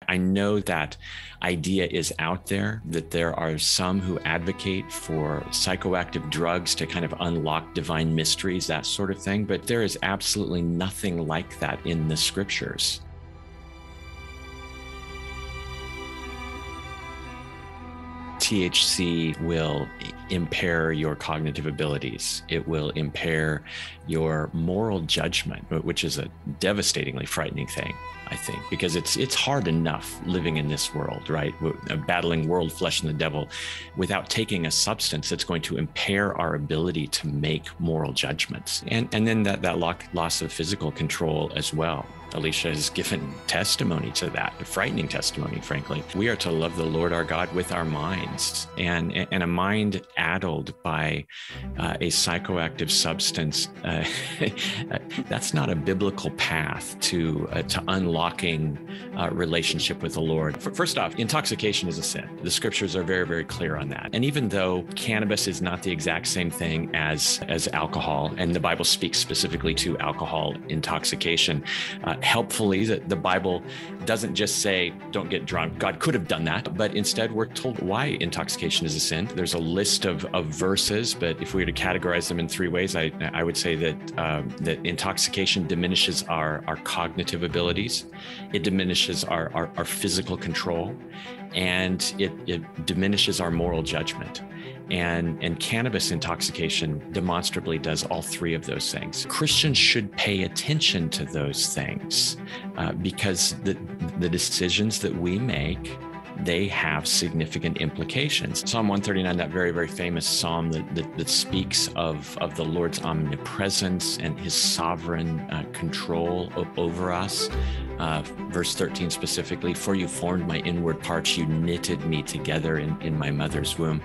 I know that idea is out there, that there are some who advocate for psychoactive drugs to kind of unlock divine mysteries, that sort of thing. But there is absolutely nothing like that in the scriptures. THC will impair your cognitive abilities. It will impair your moral judgment, which is a devastatingly frightening thing, I think, because it's hard enough living in this world, right? Battling world, flesh, and the devil without taking a substance that's going to impair our ability to make moral judgments. And then that loss of physical control as well. Alicia has given testimony to that, a frightening testimony, frankly. We are to love the Lord our God with our minds, and a mind addled by a psychoactive substance. That's not a biblical path to unlocking relationship with the Lord. First off, intoxication is a sin. The scriptures are very, very clear on that. And even though cannabis is not the exact same thing as alcohol, and the Bible speaks specifically to alcohol intoxication, helpfully, the Bible doesn't just say, don't get drunk. God could have done that, but instead we're told why intoxication is a sin. There's a list of verses, but if we were to categorize them in three ways, I would say that intoxication diminishes our cognitive abilities. It diminishes our physical control, and it diminishes our moral judgment. And cannabis intoxication demonstrably does all three of those things. Christians should pay attention to those things because the decisions that we make, they have significant implications. Psalm 139, that very, very famous psalm that speaks of the Lord's omnipresence and his sovereign control over us. Verse 13 specifically, for you formed my inward parts, you knitted me together in my mother's womb.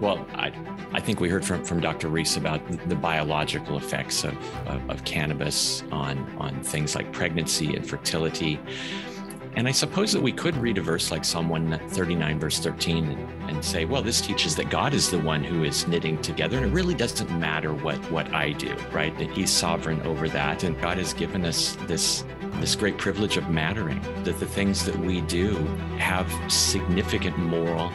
Well, I think we heard from Dr. Reese about the biological effects of cannabis on things like pregnancy and fertility. And I suppose that we could read a verse like Psalm 139, verse 13, and say, well, this teaches that God is the one who is knitting together, and it really doesn't matter what I do, right? That he's sovereign over that. And God has given us this great privilege of mattering, that the things that we do have significant moral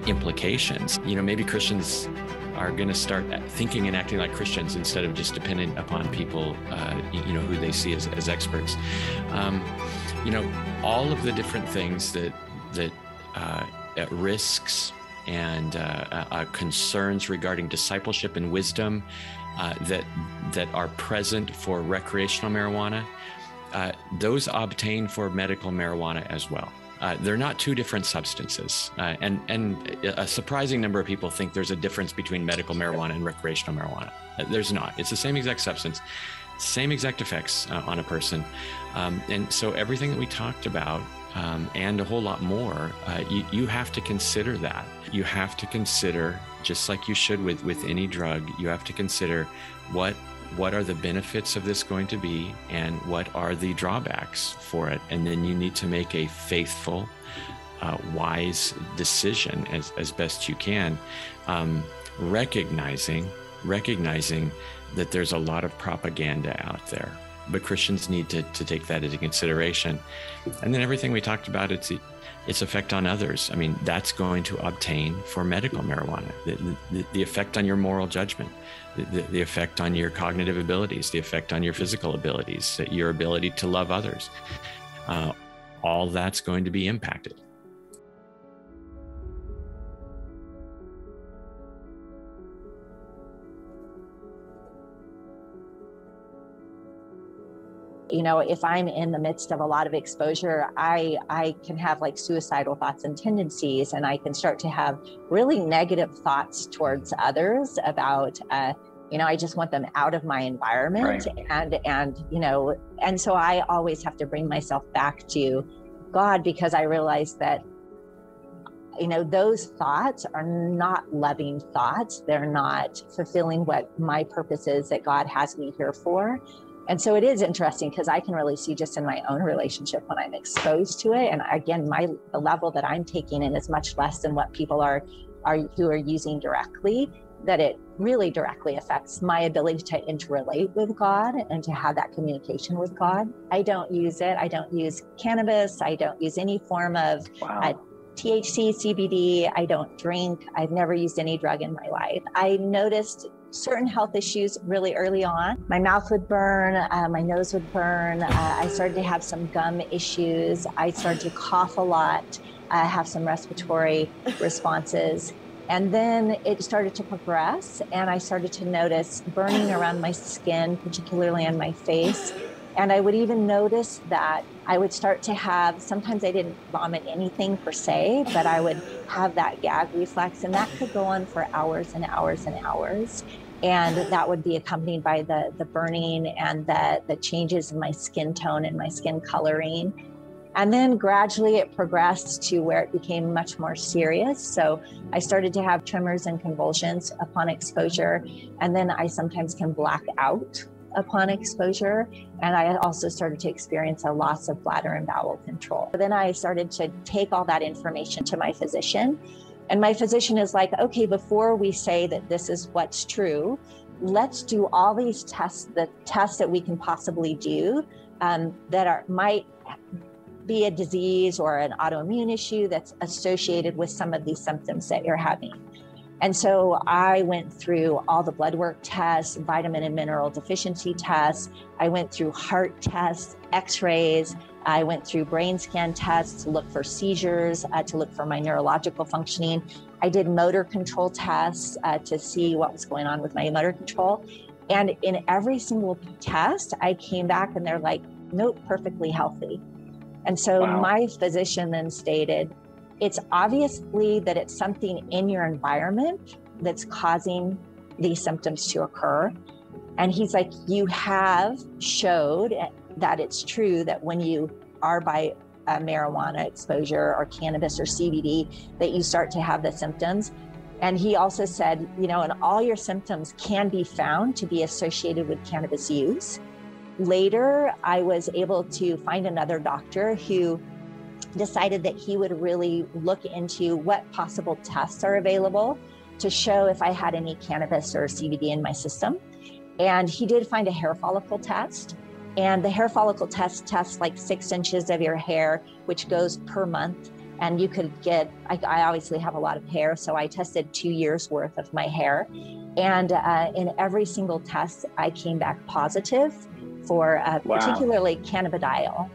implications. Maybe Christians are going to start thinking and acting like Christians instead of just dependent upon people, who they see as experts. All of the different things that risks and concerns regarding discipleship and wisdom that are present for recreational marijuana, those obtain for medical marijuana as well. They're not two different substances. And a surprising number of people think there's a difference between medical marijuana and recreational marijuana. There's not. It's the same exact substance, same exact effects on a person. And so everything that we talked about and a whole lot more, you have to consider that. You have to consider, just like you should with any drug, you have to consider what are the benefits of this going to be and what are the drawbacks for it. And then you need to make a faithful, wise decision as best you can, recognizing that there's a lot of propaganda out there. But Christians need to take that into consideration. And then everything we talked about, its effect on others. I mean, that's going to obtain for medical marijuana. The effect on your moral judgment, the effect on your cognitive abilities, the effect on your physical abilities, your ability to love others. All that's going to be impacted. If I'm in the midst of a lot of exposure, I can have like suicidal thoughts and tendencies, and I can start to have really negative thoughts towards others about, I just want them out of my environment. Right. And so I always have to bring myself back to God, because I realize that, those thoughts are not loving thoughts. They're not fulfilling what my purpose is that God has me here for. And so it is interesting, because I can really see just in my own relationship when I'm exposed to it. And again, the level that I'm taking in is much less than what people are who are using directly. that it really directly affects my ability to interrelate with God and to have that communication with God. I don't use it. I don't use cannabis. I don't use any form of THC, CBD. I don't drink. I've never used any drug in my life. I noticed certain health issues really early on. My mouth would burn, my nose would burn. I started to have some gum issues. I started to cough a lot, have some respiratory responses. And then it started to progress, and I started to notice burning around my skin, particularly on my face. And I would even notice that I would start to have, sometimes I didn't vomit anything per se, but I would have that gag reflex, and that could go on for hours and hours and hours. And that would be accompanied by the burning and the changes in my skin tone and my skin coloring. And then gradually it progressed to where it became much more serious. So I started to have tremors and convulsions upon exposure. And then I sometimes can black out upon exposure. And I also started to experience a loss of bladder and bowel control. Then I started to take all that information to my physician. And my physician is like, okay, before we say that this is what's true, let's do all these tests, the tests that we can possibly do that might be a disease or an autoimmune issue that's associated with some of these symptoms that you're having. And so I went through all the blood work tests, vitamin and mineral deficiency tests. I went through heart tests, x-rays. I went through brain scan tests to look for seizures, to look for my neurological functioning. I did motor control tests to see what was going on with my motor control. And in every single test, I came back and they're like, nope, perfectly healthy. And so my physician then stated, it's obviously that it's something in your environment that's causing these symptoms to occur. And he's like, you have showed that it's true that when you are by marijuana exposure or cannabis or CBD, that you start to have the symptoms. And he also said, you know, and all your symptoms can be found to be associated with cannabis use. Later, I was able to find another doctor who decided that he would really look into what possible tests are available to show if I had any cannabis or CBD in my system. And he did find a hair follicle test. And the hair follicle test tests like 6 inches of your hair, which goes per month. And you could get, I obviously have a lot of hair, so I tested 2 years worth of my hair. And in every single test, I came back positive for particularly cannabidiol.